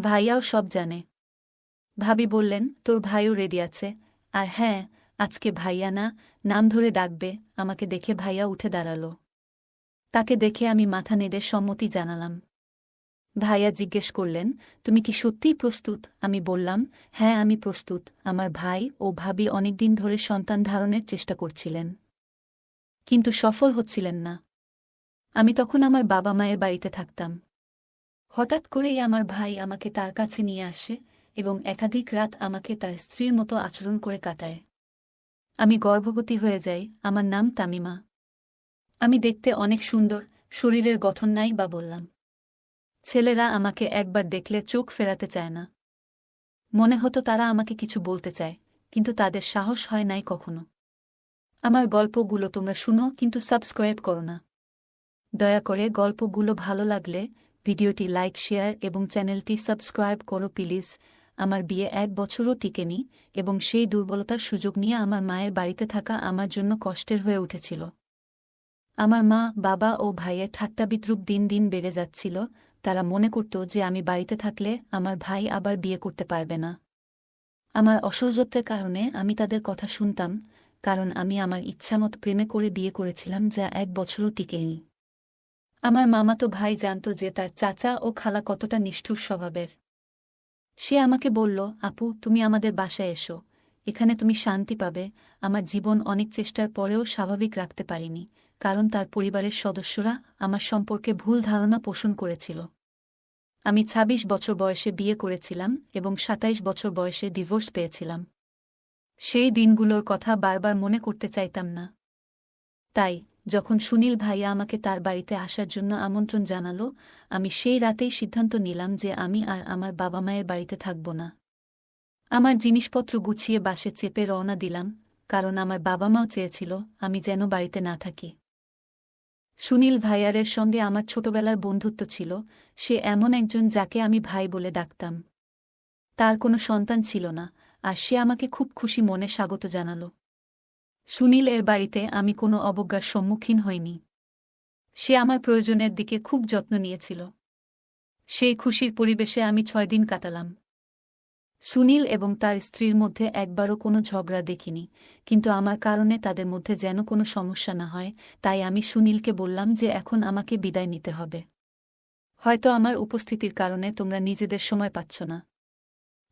ভাইয়াও সব জানে। ভাবি বললেন, তোর ভাইও রেডি আছে। আর হ্যাঁ, আজকে ভাইয়া না, নাম ধরে ডাকবে। আমাকে দেখে ভাইয়া উঠে দাঁড়াল। তাকে দেখে আমি মাথা নেড়ে সম্মতি জানালাম। ভাইয়া জিজ্ঞেস করলেন, তুমি কি সত্যিই প্রস্তুত? আমি বললাম, হ্যাঁ আমি প্রস্তুত। আমার ভাই ও ভাবি অনেকদিন ধরে সন্তান ধারণের চেষ্টা করছিলেন, কিন্তু সফল হচ্ছিলেন না। আমি তখন আমার বাবা মায়ের বাড়িতে থাকতাম। হঠাৎ করেই আমার ভাই আমাকে তার কাছে নিয়ে আসে এবং একাধিক রাত আমাকে তার স্ত্রীর মতো আচরণ করে কাটায়। আমি গর্ভবতী হয়ে যাই। আমার নাম তামিমা। আমি দেখতে অনেক সুন্দর, শরীরের গঠন নাই বা বললাম। ছেলেরা আমাকে একবার দেখলে চোখ ফেরাতে চায় না। মনে হতো তারা আমাকে কিছু বলতে চায়, কিন্তু তাদের সাহস হয় নাই কখনো। আমার গল্পগুলো তোমরা শুনো, কিন্তু সাবস্ক্রাইব করো না। দয়া করে গল্পগুলো ভালো লাগলে ভিডিওটি লাইক, শেয়ার এবং চ্যানেলটি সাবস্ক্রাইব করো প্লিজ। আমার বিয়ে 1 বছরও টিকেনি এবং সেই দুর্বলতার সুযোগ নিয়ে আমার মায়ের বাড়িতে থাকা আমার জন্য কষ্টের হয়ে উঠেছিল। আমার মা, বাবা ও ভাইয়ের ঠাট্টা বিদ্রূপ দিন দিন বেড়ে যাচ্ছিল। তারা মনে করত যে আমি বাড়িতে থাকলে আমার ভাই আবার বিয়ে করতে পারবে না। আমার অসহ্যত্বের কারণে আমি তাদের কথা শুনতাম, কারণ আমি আমার ইচ্ছামতো প্রেমে করে বিয়ে করেছিলাম, যা 1 বছরও টিকেনি। আমার মামাতো ভাই জানত যে তার চাচা ও খালা কতটা নিষ্ঠুর স্বভাবের। সে আমাকে বলল, আপু তুমি আমাদের বাসায় এসো, এখানে তুমি শান্তি পাবে। আমার জীবন অনেক চেষ্টার পরেও স্বাভাবিক রাখতে পারিনি, কারণ তার পরিবারের সদস্যরা আমার সম্পর্কে ভুল ধারণা পোষণ করেছিল। আমি ২৬ বছর বয়সে বিয়ে করেছিলাম এবং ২৭ বছর বয়সে ডিভোর্স পেয়েছিলাম। সেই দিনগুলোর কথা বারবার মনে করতে চাইতাম না। তাই যখন সুনীল ভাইয়া আমাকে তার বাড়িতে আসার জন্য আমন্ত্রণ জানালো, আমি সেই রাতেই সিদ্ধান্ত নিলাম যে আমি আর আমার বাবা মায়ের বাড়িতে থাকব না। আমার জিনিসপত্র গুছিয়ে বাসে চেপে রওনা দিলাম, কারণ আমার বাবা মাও চেয়েছিল আমি যেন বাড়িতে না থাকি। সুনীল ভাইয়ারের সঙ্গে আমার ছোটবেলার বন্ধুত্ব ছিল। সে এমন একজন যাকে আমি ভাই বলে ডাকতাম। তার কোনো সন্তান ছিল না, আর সে আমাকে খুব খুশি মনে স্বাগত জানাল। সুনীল এর বাড়িতে আমি কোনো অবজ্ঞার সম্মুখীন হইনি। সে আমার প্রয়োজনের দিকে খুব যত্ন নিয়েছিল। সেই খুশির পরিবেশে আমি 6 দিন কাটালাম। সুনীল এবং তার স্ত্রীর মধ্যে একবারও কোনো ঝগড়া দেখিনি, কিন্তু আমার কারণে তাদের মধ্যে যেন কোনো সমস্যা না হয়, তাই আমি সুনীলকে বললাম যে এখন আমাকে বিদায় নিতে হবে। হয়তো আমার উপস্থিতির কারণে তোমরা নিজেদের সময় পাচ্ছ না।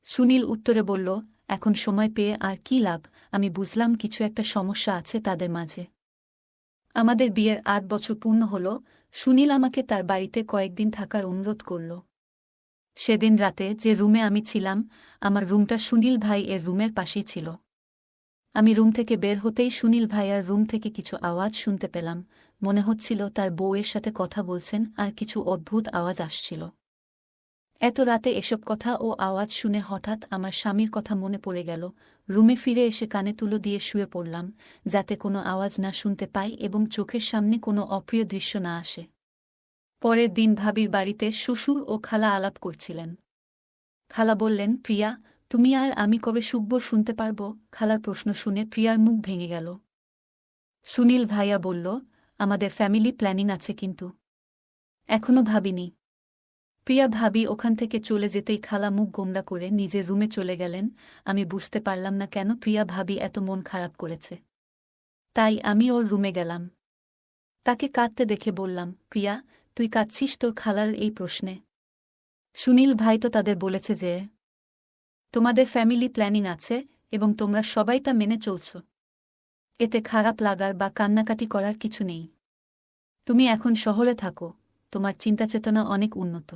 সুনীল উত্তরে বলল, এখন সময় পেয়ে আর কি লাভ? আমি বুঝলাম কিছু একটা সমস্যা আছে তাদের মাঝে। আমাদের বিয়ের 8 বছর পূর্ণ হল। সুনীল আমাকে তার বাড়িতে কয়েকদিন থাকার অনুরোধ করল। সেদিন রাতে যে রুমে আমি ছিলাম, আমার রুমটা সুনীল ভাই এর রুমের পাশেই ছিল। আমি রুম থেকে বের হতেই সুনীল ভাইয়ার রুম থেকে কিছু আওয়াজ শুনতে পেলাম। মনে হচ্ছিল তার বউয়ের সাথে কথা বলছেন, আর কিছু অদ্ভুত আওয়াজ আসছিল। এত রাতে এসব কথা ও আওয়াজ শুনে হঠাৎ আমার স্বামীর কথা মনে পড়ে গেল। রুমে ফিরে এসে কানে তুলো দিয়ে শুয়ে পড়লাম, যাতে কোনো আওয়াজ না শুনতে পাই এবং চোখের সামনে কোনো অপ্রিয় দৃশ্য না আসে। পরের দিন ভাবির বাড়িতে শ্বশুর ও খালা আলাপ করছিলেন। খালা বললেন, প্রিয়া, তুমি আর আমি কবে সুখবর শুনতে পারব? খালার প্রশ্ন শুনে প্রিয়ার মুখ ভেঙে গেল। সুনীল ভাইয়া বলল, আমাদের ফ্যামিলি প্ল্যানিং আছে, কিন্তু এখনো ভাবিনি। প্রিয়া ভাবি ওখান থেকে চলে যেতেই খালা মুখ গোমড়া করে নিজের রুমে চলে গেলেন। আমি বুঝতে পারলাম না কেন প্রিয়া ভাবি এত মন খারাপ করেছে। তাই আমি ওর রুমে গেলাম। তাকে কাঁদতে দেখে বললাম, প্রিয়া, তুই কাঁদছিস তোর খালার এই প্রশ্নে? সুনীল ভাই তো তাদের বলেছে যে তোমাদের ফ্যামিলি প্ল্যানিং আছে এবং তোমরা সবাই তা মেনে চলছ। এতে খারাপ লাগার বা কান্নাকাটি করার কিছু নেই। তুমি এখন শহরে থাকো, তোমার চিন্তাচেতনা অনেক উন্নত।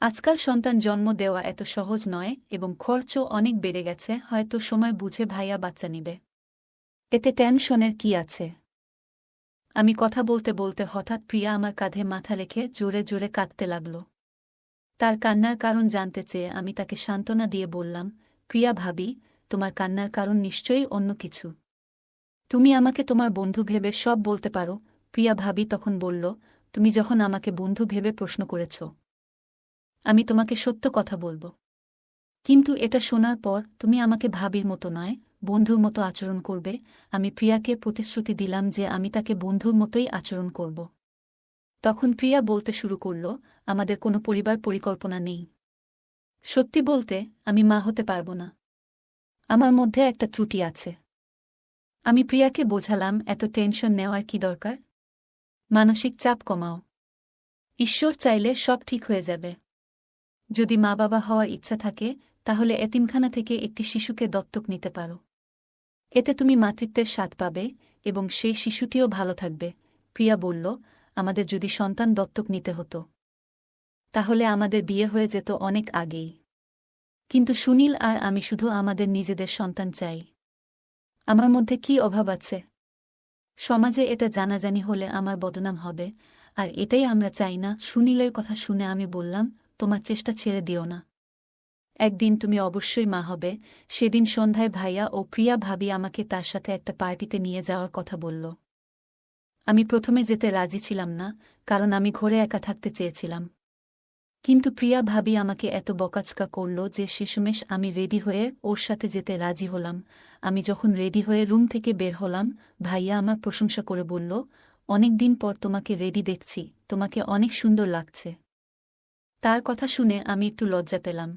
আজকাল সন্তান জন্ম দেওয়া এত সহজ নয় এবং খরচও অনেক বেড়ে গেছে। হয়তো সময় বুঝে ভাইয়া বাচ্চা নিবে। এতে টেনশনের কি আছে? আমি কথা বলতে বলতে হঠাৎ প্রিয়া আমার কাঁধে মাথা রেখে জোরে জোরে কাঁদতে লাগল। তার কান্নার কারণ জানতে চেয়ে আমি তাকে সান্ত্বনা দিয়ে বললাম, প্রিয়া ভাবি, তোমার কান্নার কারণ নিশ্চয়ই অন্য কিছু। তুমি আমাকে তোমার বন্ধু ভেবে সব বলতে পারো। প্রিয়া ভাবি তখন বলল, তুমি যখন আমাকে বন্ধু ভেবে প্রশ্ন করেছ, আমি তোমাকে সত্য কথা বলবো। কিন্তু এটা শোনার পর তুমি আমাকে ভাবির মতো নয়, বন্ধুর মতো আচরণ করবে। আমি প্রিয়াকে প্রতিশ্রুতি দিলাম যে আমি তাকে বন্ধুর মতোই আচরণ করব। তখন প্রিয়া বলতে শুরু করল, আমাদের কোনো পরিবার পরিকল্পনা নেই। সত্যি বলতে আমি মা হতে পারব না। আমার মধ্যে একটা ত্রুটি আছে। আমি প্রিয়াকে বোঝালাম, এত টেনশন নেওয়ার কি দরকার? মানসিক চাপ কমাও। ঈশ্বর চাইলে সব ঠিক হয়ে যাবে। যদি মা বাবা হওয়ার ইচ্ছা থাকে তাহলে এতিমখানা থেকে একটি শিশুকে দত্তক নিতে পারো। এতে তুমি মাতৃত্বের স্বাদ পাবে এবং সেই শিশুটিও ভালো থাকবে। প্রিয়া বলল, আমাদের যদি সন্তান দত্তক নিতে হতো তাহলে আমাদের বিয়ে হয়ে যেত অনেক আগেই। কিন্তু সুনীল আর আমি শুধু আমাদের নিজেদের সন্তান চাই। আমার মধ্যে কি অভাব আছে? সমাজে এটা জানাজানি হলে আমার বদনাম হবে, আর এটাই আমরা চাই না। সুনীলের কথা শুনে আমি বললাম, তোমার চেষ্টা ছেড়ে দিও না। একদিন তুমি অবশ্যই মা হবে। সেদিন সন্ধ্যায় ভাইয়া ও প্রিয়া ভাবি আমাকে তার সাথে একটা পার্টিতে নিয়ে যাওয়ার কথা বলল। আমি প্রথমে যেতে রাজি ছিলাম না, কারণ আমি ঘরে একা থাকতে চেয়েছিলাম। কিন্তু প্রিয়া ভাবি আমাকে এত বকাঝকা করল যে শেষমেশ আমি রেডি হয়ে ওর সাথে যেতে রাজি হলাম। আমি যখন রেডি হয়ে রুম থেকে বের হলাম, ভাইয়া আমার প্রশংসা করে বলল, অনেক দিন পর তোমাকে রেডি দেখছি, তোমাকে অনেক সুন্দর লাগছে। তার কথা শুনে আমি একটু লজ্জা পেলাম।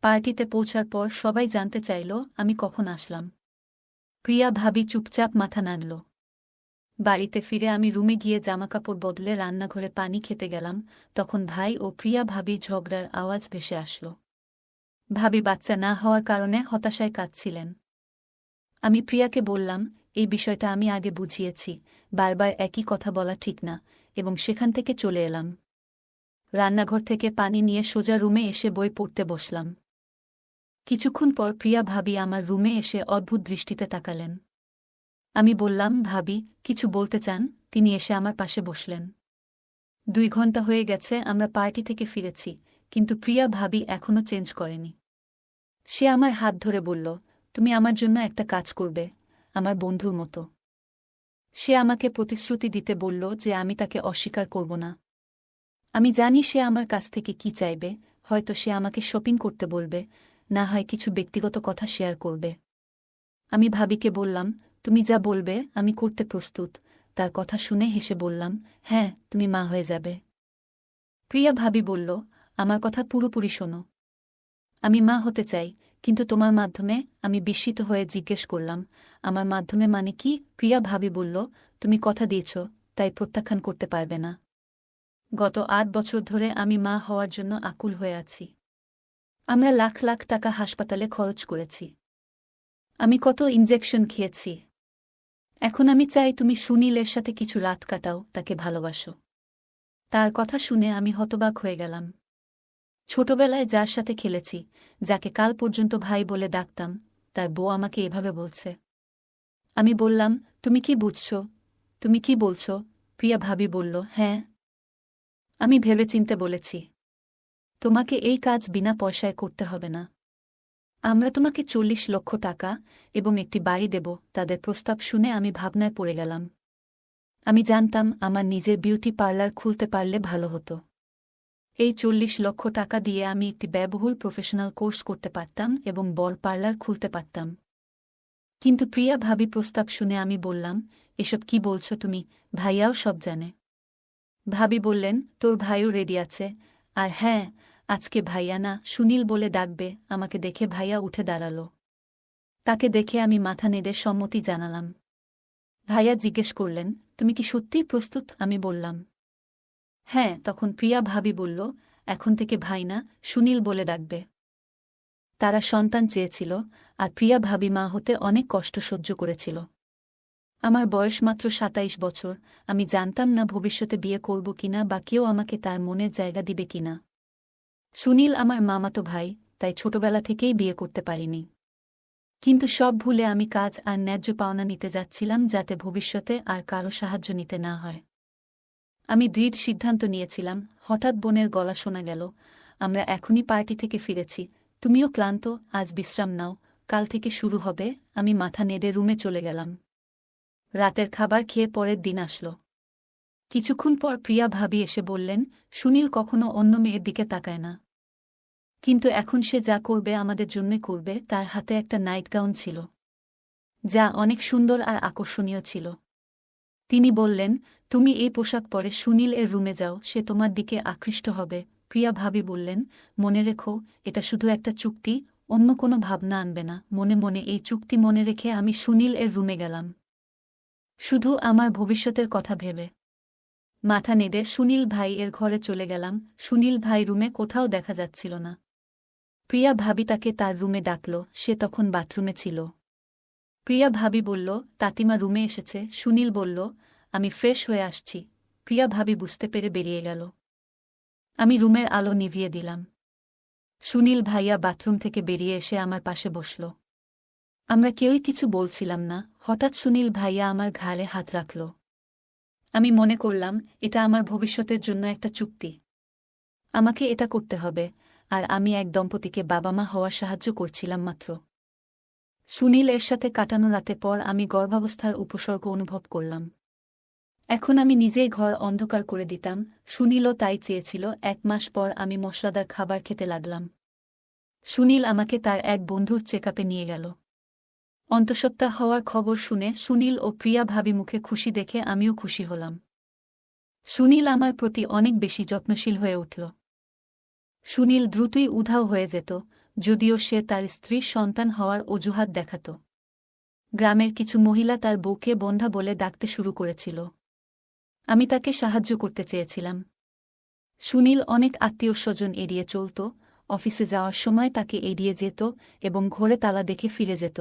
পার্টিতে পৌঁছার পর সবাই জানতে চাইল আমি কখন আসলাম। প্রিয়া ভাবি চুপচাপ মাথা নাড়ল। বাড়িতে ফিরে আমি রুমে গিয়ে জামাকাপড় বদলে রান্নাঘরে পানি খেতে গেলাম। তখন ভাই ও প্রিয়া ভাবি ঝগড়ার আওয়াজ ভেসে আসল। ভাবি বাচ্চা না হওয়ার কারণে হতাশায় কাঁদছিলেন। আমি প্রিয়াকে বললাম, এই বিষয়টা আমি আগে বুঝিয়েছি, বারবার একই কথা বলা ঠিক না, এবং সেখান থেকে চলে এলাম। রান্নাঘর থেকে পানি নিয়ে সোজা রুমে এসে বই পড়তে বসলাম। কিছুক্ষণ পর প্রিয়া ভাবি আমার রুমে এসে অদ্ভুত দৃষ্টিতে তাকালেন। আমি বললাম, ভাবি কিছু বলতে চান? তিনি এসে আমার পাশে বসলেন। 2 ঘন্টা হয়ে গেছে আমরা পার্টি থেকে ফিরেছি, কিন্তু প্রিয়া ভাবি এখনও চেঞ্জ করেনি। সে আমার হাত ধরে বলল, তুমি আমার জন্য একটা কাজ করবে, আমার বন্ধুর মতো। সে আমাকে প্রতিশ্রুতি দিতে বলল যে আমি তাকে অস্বীকার করব না। আমি জানি সে আমার কাছ থেকে কি চাইবে। হয়তো সে আমাকে শপিং করতে বলবে, না হয় কিছু ব্যক্তিগত কথা শেয়ার করবে। আমি ভাবিকে বললাম, তুমি যা বলবে আমি করতে প্রস্তুত। তার কথা শুনে হেসে বললাম, হ্যাঁ, তুমি মা হয়ে যাবে। প্রিয়া ভাবি বলল, আমার কথা পুরোপুরি শোনো। আমি মা হতে চাই, কিন্তু তোমার মাধ্যমে। আমি বিস্মিত হয়ে জিজ্ঞেস করলাম, আমার মাধ্যমে মানে কি? প্রিয়া ভাবি বলল, তুমি কথা দিয়েছ, তাই প্রত্যাখ্যান করতে পারবে না। গত 8 বছর ধরে আমি মা হওয়ার জন্য আকুল হয়ে আছি। আমরা লাখ লাখ টাকা হাসপাতালে খরচ করেছি। আমি কত ইনজেকশন খেয়েছি। এখন আমি চাই তুমি সুনীলের সাথে কিছু রাত কাটাও, তাকে ভালোবাসো। তার কথা শুনে আমি হতবাক হয়ে গেলাম। ছোটবেলায় যার সাথে খেলেছি, যাকে কাল পর্যন্ত ভাই বলে ডাকতাম, তার বউ আমাকে এভাবে বলছে। আমি বললাম, তুমি কি বুঝছ? তুমি কি বলছ? প্রিয়া ভাবি বলল, হ্যাঁ, আমি ভেবেচিন্তে বলেছি। তোমাকে এই কাজ বিনা পয়সায় করতে হবে না। আমরা তোমাকে 40 লক্ষ টাকা এবং একটি বাড়ি দেব। তাদের প্রস্তাব শুনে আমি ভাবনায় পড়ে গেলাম। আমি জানতাম আমার নিজের বিউটি পার্লার খুলতে পারলে ভালো হতো। এই 40 লক্ষ টাকা দিয়ে আমি একটি ব্যয়বহুল প্রফেশনাল কোর্স করতে পারতাম এবং বড় পার্লার খুলতে পারতাম। কিন্তু প্রিয়া ভাবি প্রস্তাব শুনে আমি বললাম, এসব কি বলছ তুমি? ভাইয়াও সব জানে। ভাবি বললেন, তোর ভাইও রেডি আছে। আর হ্যাঁ, আজকে ভাইয়া না, সুনীল বলে ডাকবে। আমাকে দেখে ভাইয়া উঠে দাঁড়াল। তাকে দেখে আমি মাথা নেড়ে সম্মতি জানালাম। ভাইয়া জিজ্ঞেস করলেন, তুমি কি সত্যিই প্রস্তুত? আমি বললাম, হ্যাঁ। তখন প্রিয়া ভাবি বলল, এখন থেকে ভাই না, সুনীল বলে ডাকবে। তারা সন্তান চেয়েছিল, আর প্রিয়া ভাবি মা হতে অনেক কষ্ট সহ্য করেছিল। আমার বয়স মাত্র 27 বছর। আমি জানতাম না ভবিষ্যতে বিয়ে করব কিনা বা কেউ আমাকে তার মনের জায়গা দিবে কিনা। সুনীল আমার মামাতো ভাই, তাই ছোটবেলা থেকেই বিয়ে করতে পারিনি। কিন্তু সব ভুলে আমি কাজ আর ন্যায্য পাওনা নিতে যাচ্ছিলাম, যাতে ভবিষ্যতে আর কারো সাহায্য নিতে না হয়। আমি দৃঢ় সিদ্ধান্ত নিয়েছিলাম। হঠাৎ বোনের গলা শোনা গেল, আমরা এখনই পার্টি থেকে ফিরেছি, তুমিও ক্লান্ত, আজ বিশ্রাম নাও, কাল থেকে শুরু হবে। আমি মাথা নেড়ে রুমে চলে গেলাম। রাতের খাবার খেয়ে পরের দিন আসল। কিছুক্ষণ পর প্রিয়া ভাবি এসে বললেন, সুনীল কখনো অন্য মেয়ের দিকে তাকায় না, কিন্তু এখন সে যা করবে আমাদের জন্যই করবে। তার হাতে একটা নাইট গাউন ছিল, যা অনেক সুন্দর আর আকর্ষণীয় ছিল। তিনি বললেন, তুমি এই পোশাক পরে সুনীল এর রুমে যাও, সে তোমার দিকে আকৃষ্ট হবে। প্রিয়া ভাবি বললেন, মনে রেখো, এটা শুধু একটা চুক্তি, অন্য কোনো ভাবনা আনবে না। মনে মনে এই চুক্তি মনে রেখে আমি সুনীল এর রুমে গেলাম, শুধু আমার ভবিষ্যতের কথা ভেবে। মাথা নেড়ে সুনীল ভাই এর ঘরে চলে গেলাম। সুনীল ভাই রুমে কোথাও দেখা যাচ্ছিল না। প্রিয়া ভাবি তাকে তার রুমে ডাকল, সে তখন বাথরুমে ছিল। প্রিয়া ভাবি বলল, তাতিমা রুমে এসেছে। সুনীল বলল, আমি ফ্রেশ হয়ে আসছি। প্রিয়া ভাবি বুঝতে পেরে বেরিয়ে গেল। আমি রুমের আলো নিভিয়ে দিলাম। সুনীল ভাইয়া বাথরুম থেকে বেরিয়ে এসে আমার পাশে বসল। আমরা কেউই কিছু বলছিলাম না। হঠাৎ সুনীল ভাইয়া আমার ঘাড়ে হাত রাখল। আমি মনে করলাম, এটা আমার ভবিষ্যতের জন্য একটা চুক্তি। আমাকে এটা করতে হবে, আর আমি এক দম্পতিকে বাবা মা হওয়ার সাহায্য করছিলাম মাত্র। সুনীল এর সাথে কাটানো রাতে পর আমি গর্ভাবস্থার উপসর্গ অনুভব করলাম। এখন আমি নিজেই ঘর অন্ধকার করে দিতাম। সুনীলও তাই চেয়েছিল। 1 মাস পর আমি মশলাদার খাবার খেতে লাগলাম। সুনীল আমাকে তার এক বন্ধুর চেকআপে নিয়ে গেল। অন্তঃসত্ত্বা হওয়ার খবর শুনে সুনীল ও প্রিয়া ভাবি মুখে খুশি দেখে আমিও খুশি হলাম। সুনীল আমার প্রতি অনেক বেশি যত্নশীল হয়ে উঠল। সুনীল দ্রুতই উধাও হয়ে যেত, যদিও সে তার স্ত্রীর সন্তান হওয়ার অজুহাত দেখাত। গ্রামের কিছু মহিলা তার বউকে বন্ধা বলে ডাকতে শুরু করেছিল। আমি তাকে সাহায্য করতে চেয়েছিলাম। সুনীল অনেক আত্মীয়স্বজন এড়িয়ে চলত, অফিসে যাওয়ার সময় তাকে এড়িয়ে যেত এবং ঘরে তালা দেখে ফিরে যেত,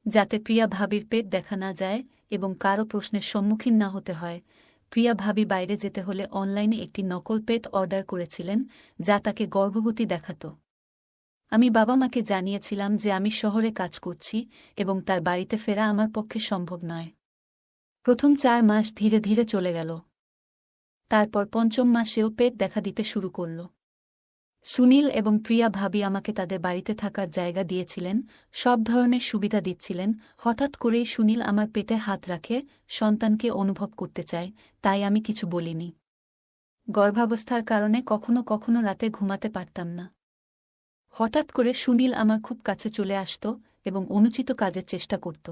যাতে প্রিয়া ভাবির পেট দেখা না যায় এবং কারও প্রশ্নের সম্মুখীন না হতে হয়। প্রিয়া ভাবি বাইরে যেতে হলে অনলাইনে একটি নকল পেট অর্ডার করেছিলেন, যা তাকে গর্ভবতী দেখাত। আমি বাবা মাকে জানিয়েছিলাম যে আমি শহরে কাজ করছি এবং তার বাড়িতে ফেরা আমার পক্ষে সম্ভব নয়। প্রথম 4 মাস ধীরে ধীরে চলে গেল। তারপর 5ম মাসেও পেট দেখা দিতে শুরু করল। সুনীল এবং প্রিয়া ভাবি আমাকে তাদের বাড়িতে থাকার জায়গা দিয়েছিলেন, সব ধরনের সুবিধা দিচ্ছিলেন। হঠাৎ করেই সুনীল আমার পেটে হাত রাখে, সন্তানকে অনুভব করতে চায়, তাই আমি কিছু বলিনি। গর্ভাবস্থার কারণে কখনো কখনো রাতে ঘুমাতে পারতাম না। হঠাৎ করে সুনীল আমার খুব কাছে চলে আসত এবং অনুচিত কাজের চেষ্টা করত।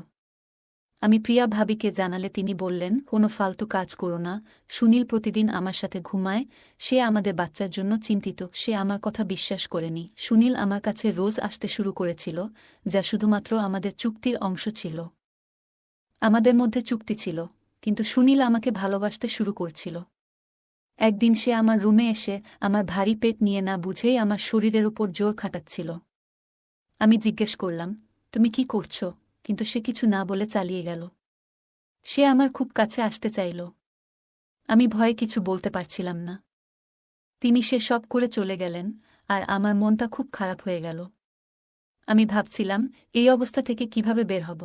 আমি প্রিয়া ভাবিকে জানালে তিনি বললেন, কোনো ফালতু কাজ করো না। সুনীল প্রতিদিন আমার সাথে ঘুমায়, সে আমাদের বাচ্চার জন্য চিন্তিত। সে আমার কথা বিশ্বাস করেনি। সুনীল আমার কাছে রোজ আসতে শুরু করেছিল, যা শুধুমাত্র আমাদের চুক্তির অংশ ছিল। আমাদের মধ্যে চুক্তি ছিল, কিন্তু সুনীল আমাকে ভালোবাসতে শুরু করছিল। একদিন সে আমার রুমে এসে আমার ভারী পেট নিয়ে না বুঝেই আমার শরীরের উপর জোর খাটাচ্ছিল। আমি জিজ্ঞেস করলাম, তুমি কি করছো? কিন্তু সে কিছু না বলে চালিয়ে গেল। সে আমার খুব কাছে আসতে চাইল। আমি ভয়ে কিছু বলতে পারছিলাম না। তিনি সে সব করে চলে গেলেন, আর আমার মনটা খুব খারাপ হয়ে গেল। আমি ভাবছিলাম, এই অবস্থা থেকে কিভাবে বের হব।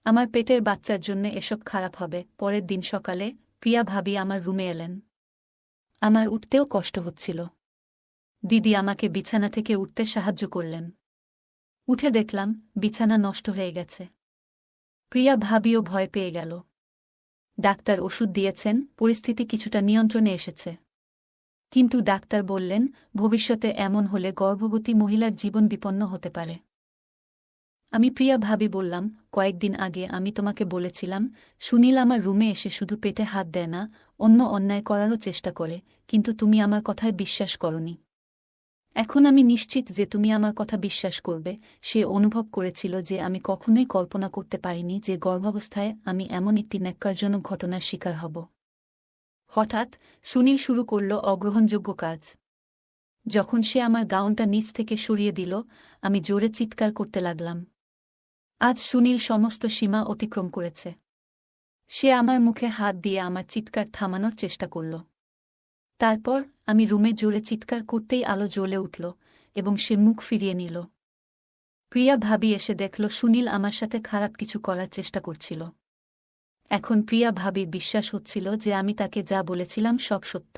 আমার পেটের বাচ্চার জন্য এসব খারাপ হবে। পরের দিন সকালে প্রিয়া ভাবি আমার রুমে এলেন। আমার উঠতেও কষ্ট হচ্ছিল। দিদি আমাকে বিছানা থেকে উঠতে সাহায্য করলেন। উঠে দেখলাম বিছানা নষ্ট হয়ে গেছে। প্রিয়া ভাবিও ভয় পেয়ে গেল। ডাক্তার ওষুধ দিয়েছেন, পরিস্থিতি কিছুটা নিয়ন্ত্রণে এসেছে। কিন্তু ডাক্তার বললেন, ভবিষ্যতে এমন হলে গর্ভবতী মহিলার জীবন বিপন্ন হতে পারে। আমি প্রিয়া ভাবি বললাম, কয়েকদিন আগে আমি তোমাকে বলেছিলাম, সুনীল আমার রুমে এসে শুধু পেটে হাত দেয় না, অন্য অন্যায় করারও চেষ্টা করে, কিন্তু তুমি আমার কথায় বিশ্বাস করনি। এখন আমি নিশ্চিত যে তুমি আমার কথা বিশ্বাস করবে। সে অনুভব করেছিল যে আমি কখনোই কল্পনা করতে পারিনি যে গর্ভাবস্থায় আমি এমন একটি ন্যাক্কারজনক ঘটনার শিকার হব। হঠাৎ সুনীল শুরু করল অগ্রহণযোগ্য কাজ। যখন সে আমার গাউনটা নিচ থেকে সরিয়ে দিল, আমি জোরে চিৎকার করতে লাগলাম। আজ সুনীল সমস্ত সীমা অতিক্রম করেছে। সে আমার মুখে হাত দিয়ে আমার চিৎকার থামানোর চেষ্টা করল। তারপর আমি রুমে জোরে চিৎকার করতেই আলো জ্বলে উঠল এবং সে মুখ ফিরিয়ে নিল। প্রিয়া ভাবি এসে দেখল সুনীল আমার সাথে খারাপ কিছু করার চেষ্টা করছিল। এখন প্রিয়া ভাবির বিশ্বাস হচ্ছিল যে আমি তাকে যা বলেছিলাম সব সত্য।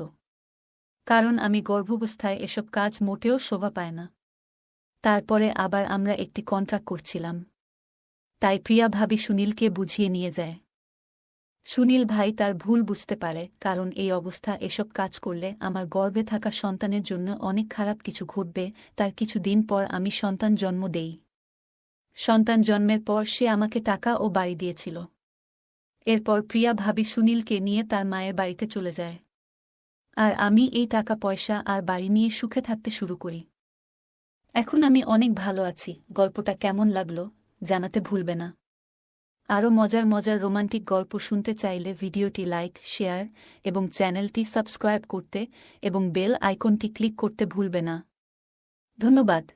কারণ আমি গর্ভাবস্থায় এসব কাজ মোটেও শোভা পায় না। তারপরে আবার আমরা একটি কন্ট্রাক্ট করছিলাম। তাই প্রিয়া ভাবি সুনীলকে বুঝিয়ে নিয়ে যায়। সুনীল ভাই তার ভুল বুঝতে পারে, কারণ এই অবস্থা এসব কাজ করলে আমার গর্ভে থাকা সন্তানের জন্য অনেক খারাপ কিছু ঘটবে। তার কিছুদিন পর আমি সন্তান জন্ম দেই। সন্তান জন্মের পর সে আমাকে টাকা ও বাড়ি দিয়েছিল। এরপর প্রিয়া ভাবি সুনীলকে নিয়ে তার মায়ের বাড়িতে চলে যায়। আর আমি এই টাকা পয়সা আর বাড়ি নিয়ে সুখে থাকতে শুরু করি। এখন আমি অনেক ভালো আছি। গল্পটা কেমন লাগলো জানাতে ভুলবে না। আরও মজার মজার রোমান্টিক গল্প শুনতে চাইলে ভিডিওটি লাইক, শেয়ার এবং চ্যানেলটি সাবস্ক্রাইব করতে এবং বেল আইকনটি ক্লিক করতে ভুলবে না। ধন্যবাদ।